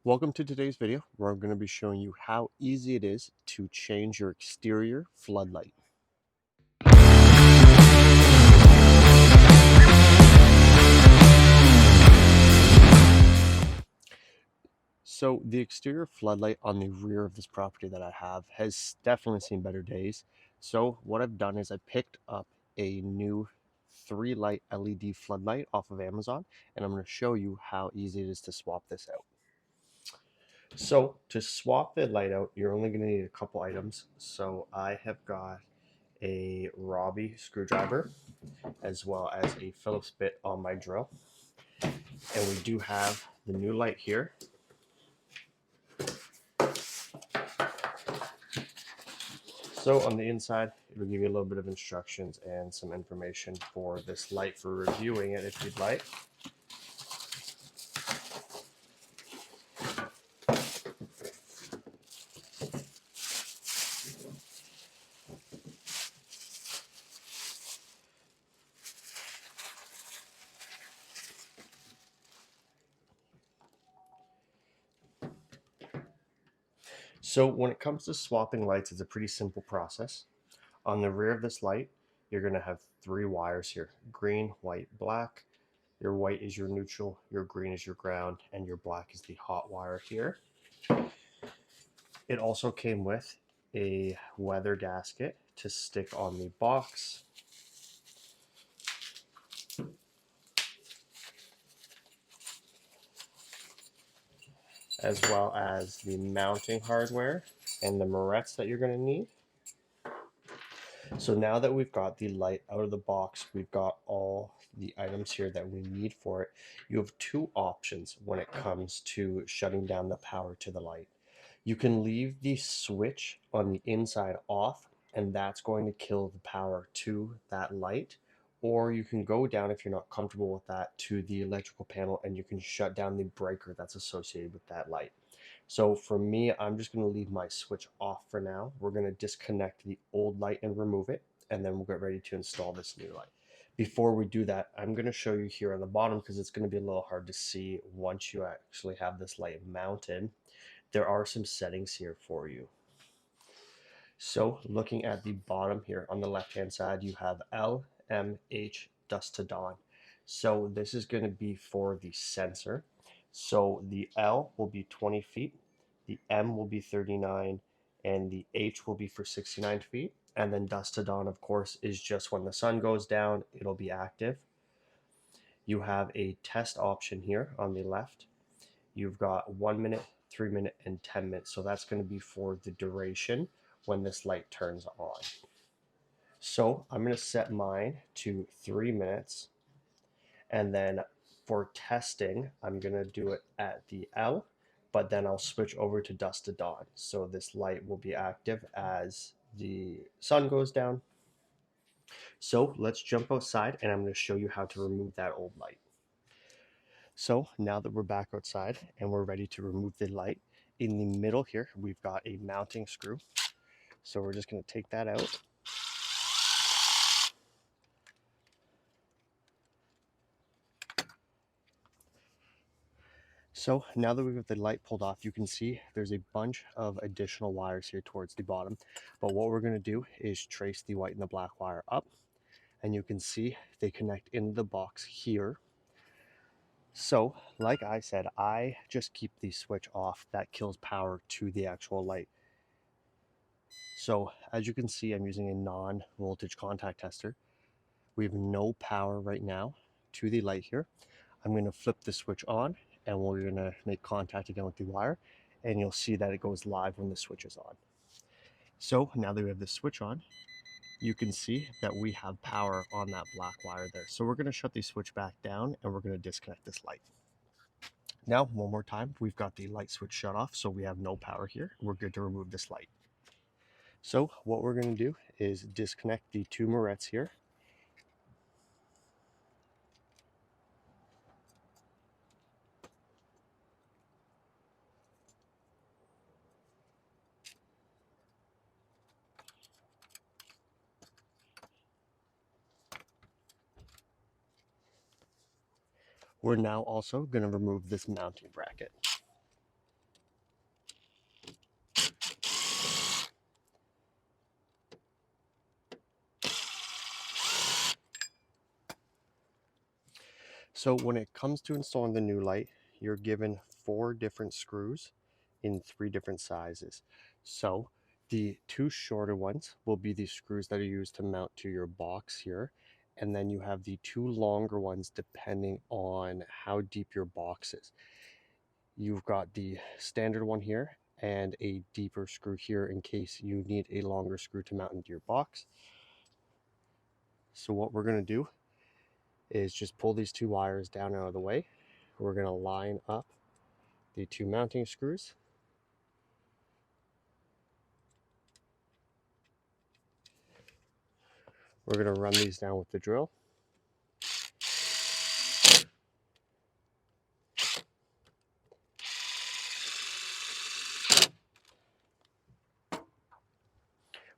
Welcome to today's video where I'm going to be showing you how easy it is to change your exterior floodlight. So the exterior floodlight on the rear of this property that I have has definitely seen better days. So what I've done is I picked up a new 3-light LED floodlight off of Amazon, and I'm going to show you how easy it is to swap this out. So to swap the light out, you're only going to need a couple items. So I have got a Robbie screwdriver as well as a Phillips bit on my drill. And we do have the new light here. So on the inside, it'll give you a little bit of instructions and some information for this light for reviewing it if you'd like. So when it comes to swapping lights, it's a pretty simple process. On the rear of this light, you're going to have 3 wires here: green, white, black. Your white is your neutral, your green is your ground, and your black is the hot wire here. It also came with a weather gasket to stick on the box, as well as the mounting hardware and the morettes that you're going to need. So now that we've got the light out of the box, we've got all the items here that we need for it. You have 2 options when it comes to shutting down the power to the light. You can leave the switch on the inside off, and that's going to kill the power to that light. Or you can go down, if you're not comfortable with that, to the electrical panel and you can shut down the breaker that's associated with that light. So for me, I'm just going to leave my switch off for now. We're going to disconnect the old light and remove it, and then we'll get ready to install this new light. Before we do that, I'm going to show you here on the bottom, because it's going to be a little hard to see once you actually have this light mounted. There are some settings here for you. So looking at the bottom here on the left hand side, you have L, M, H, dusk to dawn. So this is going to be for the sensor. So the L will be 20 feet, the M will be 39, and the H will be for 69 feet. And then dusk to dawn, of course, is just when the sun goes down, it'll be active. You have a test option here on the left. You've got 1 minute, 3 minute, and 10 minutes. So that's going to be for the duration when this light turns on. So I'm going to set mine to 3 minutes. And then for testing, I'm going to do it at the L, but then I'll switch over to dusk to dawn. So this light will be active as the sun goes down. So let's jump outside and I'm going to show you how to remove that old light. So now that we're back outside and we're ready to remove the light, in the middle here, we've got a mounting screw. So we're just going to take that out. So now that we've got the light pulled off, you can see there's a bunch of additional wires here towards the bottom. But what we're going to do is trace the white and the black wire up. And you can see they connect into the box here. So, like I said, I just keep the switch off. That kills power to the actual light. So, as you can see, I'm using a non-voltage contact tester. We have no power right now to the light here. I'm going to flip the switch on and we're going to make contact again with the wire, and you'll see that it goes live when the switch is on. So now that we have the switch on, you can see that we have power on that black wire there. So we're going to shut the switch back down and we're going to disconnect this light. Now, one more time, we've got the light switch shut off, so we have no power here. We're good to remove this light. So what we're going to do is disconnect the 2 morettes here. We're now also going to remove this mounting bracket. So when it comes to installing the new light, you're given 4 different screws in 3 different sizes. So the 2 shorter ones will be the screws that are used to mount to your box here. And then you have the 2 longer ones depending on how deep your box is. You've got the standard one here and a deeper screw here in case you need a longer screw to mount into your box. So what we're going to do is just pull these 2 wires down out of the way. We're going to line up the 2 mounting screws. We're going to run these down with the drill.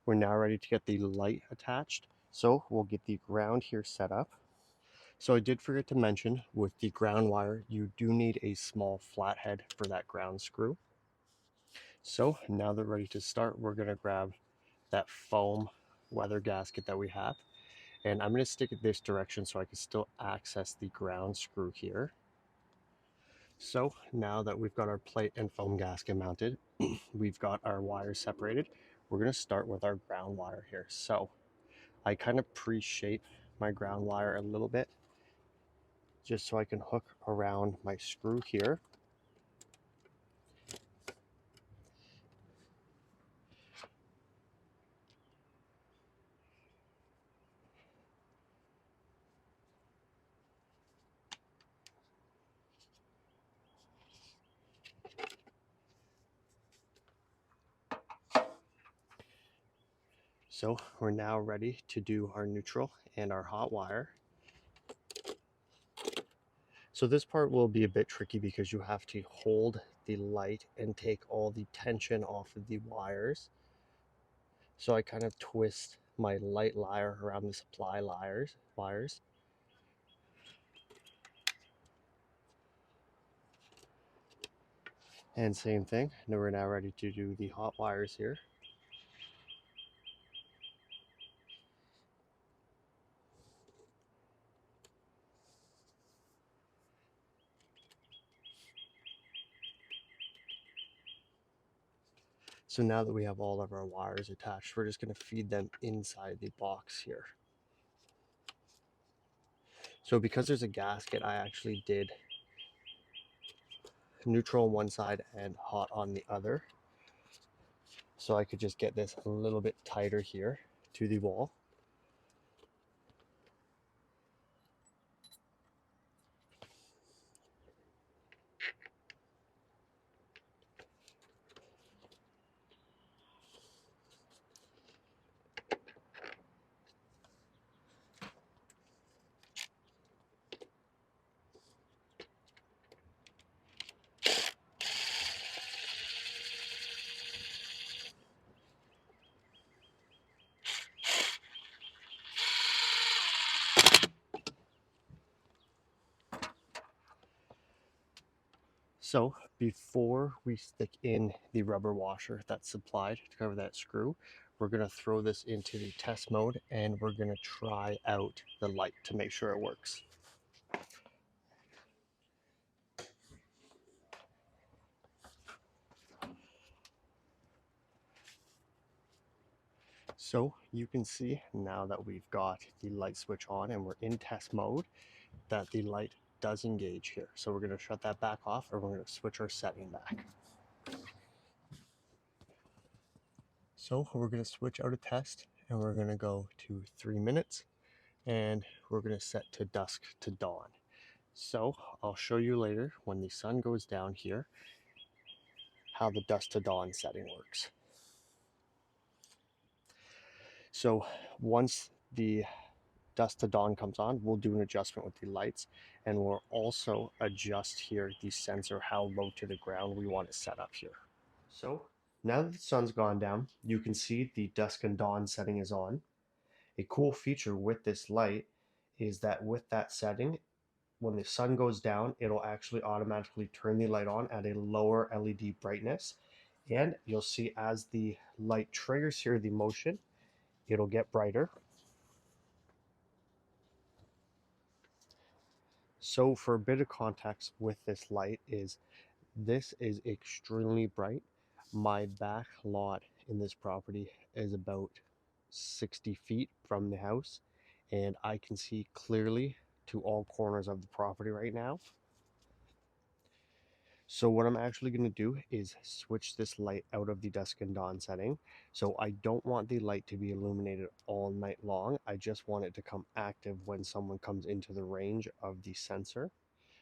We're now ready to get the light attached. So we'll get the ground here set up. So I did forget to mention, with the ground wire, you do need a small flathead for that ground screw. So now they're ready to start. We're going to grab that foam weather gasket that we have, and I'm going to stick it this direction so I can still access the ground screw here. So now that we've got our plate and foam gasket mounted, we've got our wires separated. We're going to start with our ground wire here. So I kind of pre-shape my ground wire a little bit just so I can hook around my screw here. So we're now ready to do our neutral and our hot wire. So this part will be a bit tricky because you have to hold the light and take all the tension off of the wires. So I kind of twist my light wire around the supply wires. And same thing, now we're now ready to do the hot wires here. So now that we have all of our wires attached, we're just going to feed them inside the box here. So because there's a gasket, I actually did neutral on one side and hot on the other. So I could just get this a little bit tighter here to the wall. So before we stick in the rubber washer that's supplied to cover that screw, we're going to throw this into the test mode and we're going to try out the light to make sure it works. So you can see now that we've got the light switch on and we're in test mode that the light does engage here. So we're going to shut that back off and we're going to switch our setting back. So we're going to switch out a test and we're going to go to 3 minutes and we're going to set to dusk to dawn. So I'll show you later when the sun goes down here how the dusk to dawn setting works. So once the dusk to dawn comes on, we'll do an adjustment with the lights and we'll also adjust here the sensor how low to the ground we want it set up here. So now that the sun's gone down, you can see the dusk and dawn setting is on. A cool feature with this light is that with that setting, when the sun goes down, it'll actually automatically turn the light on at a lower LED brightness. And you'll see as the light triggers here the motion, it'll get brighter. So for a bit of context with this light is this is extremely bright. My back lot in this property is about 60 feet from the house, and I can see clearly to all corners of the property right now. So what I'm actually going to do is switch this light out of the dusk and dawn setting. So I don't want the light to be illuminated all night long. I just want it to come active when someone comes into the range of the sensor.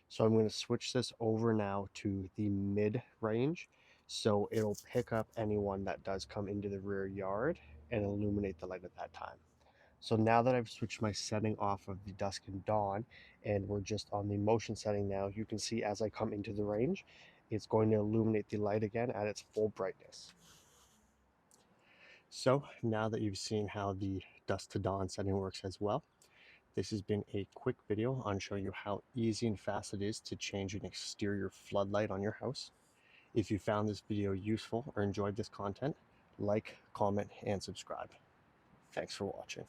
So I'm going to switch this over now to the mid range. So it'll pick up anyone that does come into the rear yard and illuminate the light at that time. So now that I've switched my setting off of the dusk and dawn and we're just on the motion setting now, you can see as I come into the range, it's going to illuminate the light again at its full brightness. So now that you've seen how the dusk to dawn setting works as well, this has been a quick video on showing you how easy and fast it is to change an exterior floodlight on your house. If you found this video useful or enjoyed this content, like, comment, and subscribe. Thanks for watching.